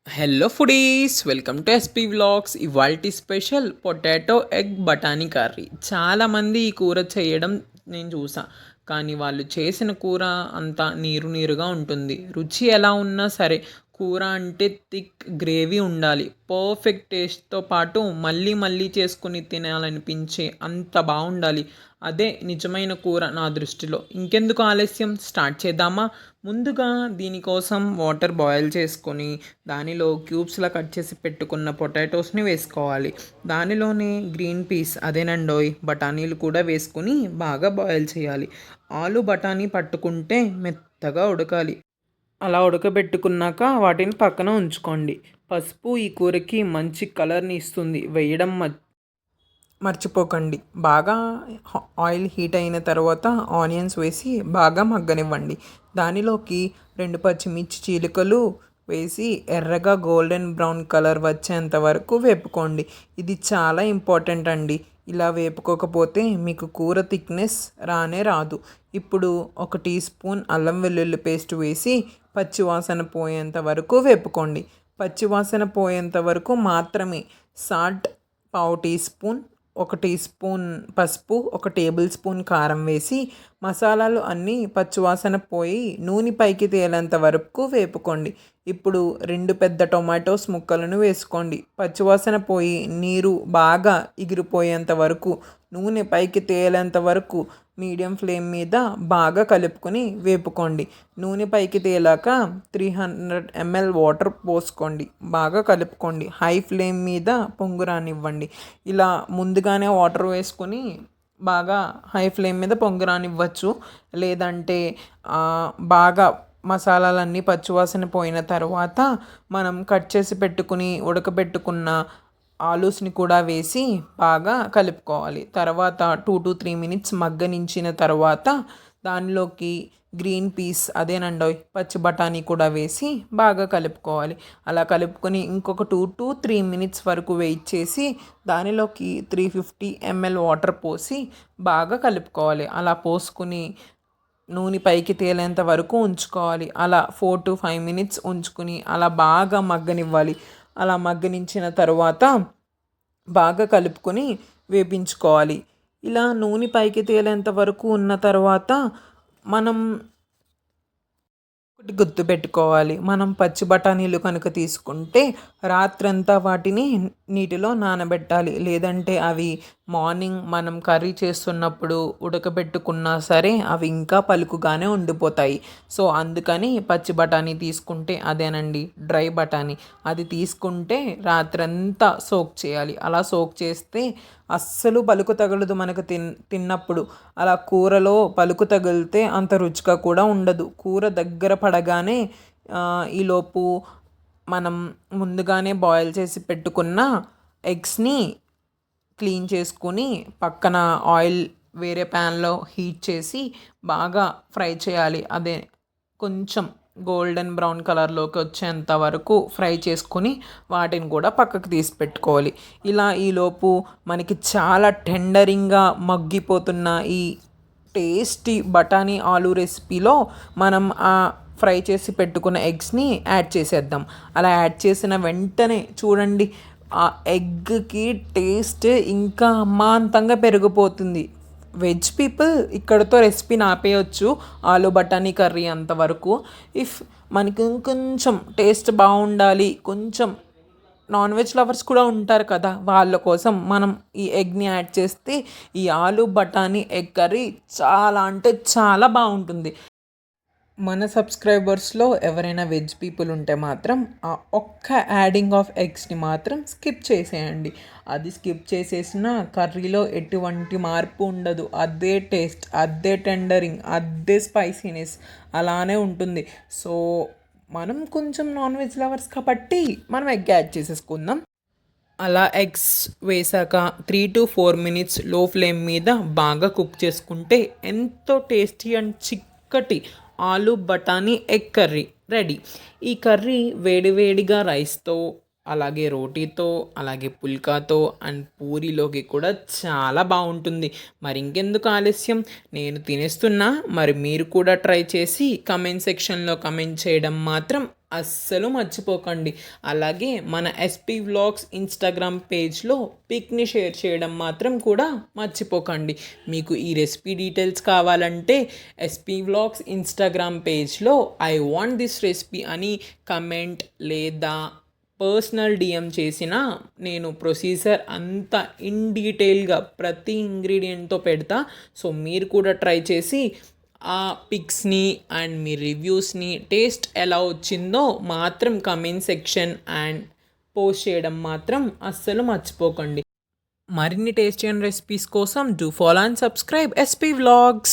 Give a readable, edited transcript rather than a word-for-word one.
Hello foodies, welcome to SP vlogs. ఇవాల్టి special potato egg బఠానీ curry. చాలామంది ఈ కూర చేయడం నేను చూసా, కానీ వాళ్ళు చేసిన కూర అంతా నీరు నీరుగా ఉంటుంది. రుచి ఎలా ఉన్నా సరే, కూర అంటే థిక్ గ్రేవీ ఉండాలి. పర్ఫెక్ట్ టేస్ట్తో పాటు మళ్ళీ మళ్ళీ చేసుకుని తినాలనిపించే అంత బాగుండాలి. అదే నిజమైన కూర నా దృష్టిలో. ఇంకెందుకు ఆలస్యం, స్టార్ట్ చేద్దామా? ముందుగా దీనికోసం వాటర్ బాయిల్ చేసుకొని దానిలో క్యూబ్స్లా కట్ చేసి పెట్టుకున్న పొటాటోస్ని వేసుకోవాలి. దానిలోనే గ్రీన్ పీస్ అదేనండోయ్ బఠానీలు కూడా వేసుకుని బాగా బాయిల్ చేయాలి. ఆలు బఠానీ పట్టుకుంటే మెత్తగా ఉడకాలి. అలా ఉడకబెట్టుకున్నాక వాటిని పక్కన ఉంచుకోండి. పసుపు ఈ కూరకి మంచి కలర్ని ఇస్తుంది, వేయడం మర్చిపోకండి. బాగా ఆయిల్ హీట్ అయిన తర్వాత ఆనియన్స్ వేసి బాగా మగ్గనివ్వండి. దానిలోకి 2 పచ్చిమిర్చి చీలికలు వేసి ఎర్రగా గోల్డెన్ బ్రౌన్ కలర్ వచ్చేంత వరకు వేపుకోండి. ఇది చాలా ఇంపార్టెంట్ అండి. ఇలా వేపుకోకపోతే మీకు కూర థిక్నెస్ రానే రాదు. ఇప్పుడు 1 టీ స్పూన్ అల్లం వెల్లుల్లి పేస్ట్ వేసి పచ్చివాసన పోయేంత వరకు వేపుకోండి. పచ్చివాసన పోయేంత వరకు మాత్రమే. సాల్ట్ పావు టీ స్పూన్, 1 టీ స్పూన్ పసుపు, 1 టేబుల్ స్పూన్ కారం వేసి మసాలాలు అన్నీ పచ్చివాసన పోయి నూనె పైకి తేలేంత వరకు వేపుకోండి. ఇప్పుడు 2 పెద్ద టొమాటోస్ ముక్కలను వేసుకోండి. పచ్చివాసన పోయి నీరు బాగా ఎగిరిపోయేంత వరకు, నూనె పైకి తేలేంత వరకు మీడియం ఫ్లేమ్ మీద బాగా కలుపుకొని వేపుకోండి. నూనె పైకి తేలాక 300 ml వాటర్ పోసుకోండి. బాగా కలుపుకోండి. హై ఫ్లేమ్ మీద పొంగు రానివ్వండి. ఇలా ముందుగానే వాటర్ వేసుకొని బాగా హై ఫ్లేమ్ మీద పొంగు రానివ్వచ్చు. లేదంటే బాగా మసాలాలన్నీ పచ్చివాసన పోయిన తర్వాత మనం కట్ చేసి పెట్టుకుని ఉడకబెట్టుకున్న ఆలూస్ని కూడా వేసి బాగా కలుపుకోవాలి. తర్వాత 2 to 3 మినిట్స్ మగ్గనించిన తర్వాత దానిలోకి గ్రీన్ పీస్ అదేనండోయ్ పచ్చి బఠానీ కూడా వేసి బాగా కలుపుకోవాలి. అలా కలుపుకొని ఇంకొక 2 to 3 మినిట్స్ వరకు వెయిట్ చేసి దానిలోకి 350 ml వాటర్ పోసి బాగా కలుపుకోవాలి. అలా పోసుకుని నూనె పైకి తేలేంత వరకు ఉంచుకోవాలి. అలా 4 to 5 మినిట్స్ ఉంచుకుని అలా బాగా మగ్గనివ్వాలి. అలా మగ్గనించిన తర్వాత బాగా కలుపుకొని వేపించుకోవాలి. ఇలా నూనె పైకి తేలేంత వరకు ఉన్న తర్వాత మనం ఒకటి గుర్తుపెట్టుకోవాలి. మనం పచ్చి బఠానీలు కనుక తీసుకుంటే రాత్రంతా వాటిని నీటిలో నానబెట్టాలి. లేదంటే అవి మార్నింగ్ మనం కర్రీ చేస్తున్నప్పుడు ఉడకబెట్టుకున్నా సరే అవి ఇంకా పలుకుగానే ఉండిపోతాయి. సో అందుకని పచ్చి బఠానీ తీసుకుంటే అదేనండి డ్రై బఠానీ, అది తీసుకుంటే రాత్రంతా సోక్ చేయాలి. అలా సోక్ చేస్తే అస్సలు పలుకు తగలదు మనకు తిన్నప్పుడు. అలా కూరలో పలుకు తగిలితే అంత రుచిగా కూడా ఉండదు. కూర దగ్గర పడగానే ఈలోపు మనం ముందుగానే బాయిల్ చేసి పెట్టుకున్న ఎగ్స్ని క్లీన్ చేసుకుని పక్కన ఆయిల్ వేరే ప్యాన్లో హీట్ చేసి బాగా ఫ్రై చేయాలి. అదే కొంచెం గోల్డెన్ బ్రౌన్ కలర్లోకి వచ్చేంత వరకు ఫ్రై చేసుకుని వాటిని కూడా పక్కకు తీసి పెట్టుకోవాలి. ఇలా ఈలోపు మనకి చాలా టెండరింగ్గా మగ్గిపోతున్న ఈ టేస్టీ బఠానీ ఆలు రెసిపీలో మనం ఆ ఫ్రై చేసి పెట్టుకున్న ఎగ్స్ని యాడ్ చేసేద్దాం. అలా యాడ్ చేసిన వెంటనే చూడండి, ఆ ఎగ్కి టేస్ట్ ఇంకా అమాంతంగా పెరిగిపోతుంది. వెజ్ పీపుల్ ఇక్కడితో రెసిపీని ఆపేయచ్చు, ఆలు బఠానీ కర్రీ అంతవరకు. ఇఫ్ మనకి ఇంకొంచెం టేస్ట్ బాగుండాలి, కొంచెం నాన్ వెజ్ లవర్స్ కూడా ఉంటారు కదా, వాళ్ళ కోసం మనం ఈ ఎగ్ని యాడ్ చేస్తే ఈ ఆలు బఠానీ ఎగ్ కర్రీ చాలా అంటే చాలా బాగుంటుంది. మన సబ్స్క్రైబర్స్లో ఎవరైనా వెజ్ పీపుల్ ఉంటే మాత్రం ఆ ఒక్క యాడింగ్ ఆఫ్ ఎగ్స్ని మాత్రం స్కిప్ చేసేయండి. అది స్కిప్ చేసేసిన కర్రీలో ఎటువంటి మార్పు ఉండదు. అదే టేస్ట్, అదే టెండరింగ్, అదే స్పైసీనెస్ అలానే ఉంటుంది. సో మనం కొంచెం నాన్ వెజ్ లవర్స్ కాబట్టి మనం ఎగ్ యాడ్ చేసేసుకుందాం. అలా ఎగ్స్ వేసాక 3 to 4 మినిట్స్ లో ఫ్లేమ్ మీద బాగా కుక్ చేసుకుంటే ఎంతో టేస్టీ అండ్ చిక్కటి ఆలు బఠానీ ఎగ్ కర్రీ రెడీ. ఈ కర్రీ వేడివేడిగా రైస్తో అలాగే రోటీతో, అలాగే పుల్కాతో అండ్ పూరీలోకి కూడా చాలా బాగుంటుంది. మరి ఇంకెందుకు ఆలస్యం, నేను తినేస్తున్నా. మరి మీరు కూడా ట్రై చేసి కమెంట్ సెక్షన్లో కమెంట్ చేయడం మాత్రం అస్సలు మర్చిపోకండి. అలాగే మన ఎస్పీ వ్లాగ్స్ ఇన్స్టాగ్రామ్ పేజ్లో పిక్ని షేర్ చేయడం మాత్రం కూడా మర్చిపోకండి. మీకు ఈ రెసిపీ డీటెయిల్స్ కావాలంటే ఎస్పీ వ్లాగ్స్ ఇన్స్టాగ్రామ్ పేజ్లో ఐ వాంట్ దిస్ రెసిపీ అని కమెంట్ లేదా పర్సనల్ డిఎం చేసిన నేను ప్రొసీజర్ అంతా ఇన్ డీటెయిల్గా ప్రతి ఇంగ్రీడియంట్తో పెడతా. సో మీరు కూడా ట్రై చేసి ఆ పిక్స్ని అండ్ మీ రివ్యూస్ని టేస్ట్ ఎలా వచ్చిందో మాత్రం కమెంట్ సెక్షన్ అండ్ పోస్ట్ చేయడం మాత్రం అస్సలు మర్చిపోకండి. మరిన్ని టేస్టీ అండ్ రెసిపీస్ కోసం do follow and subscribe SP vlogs.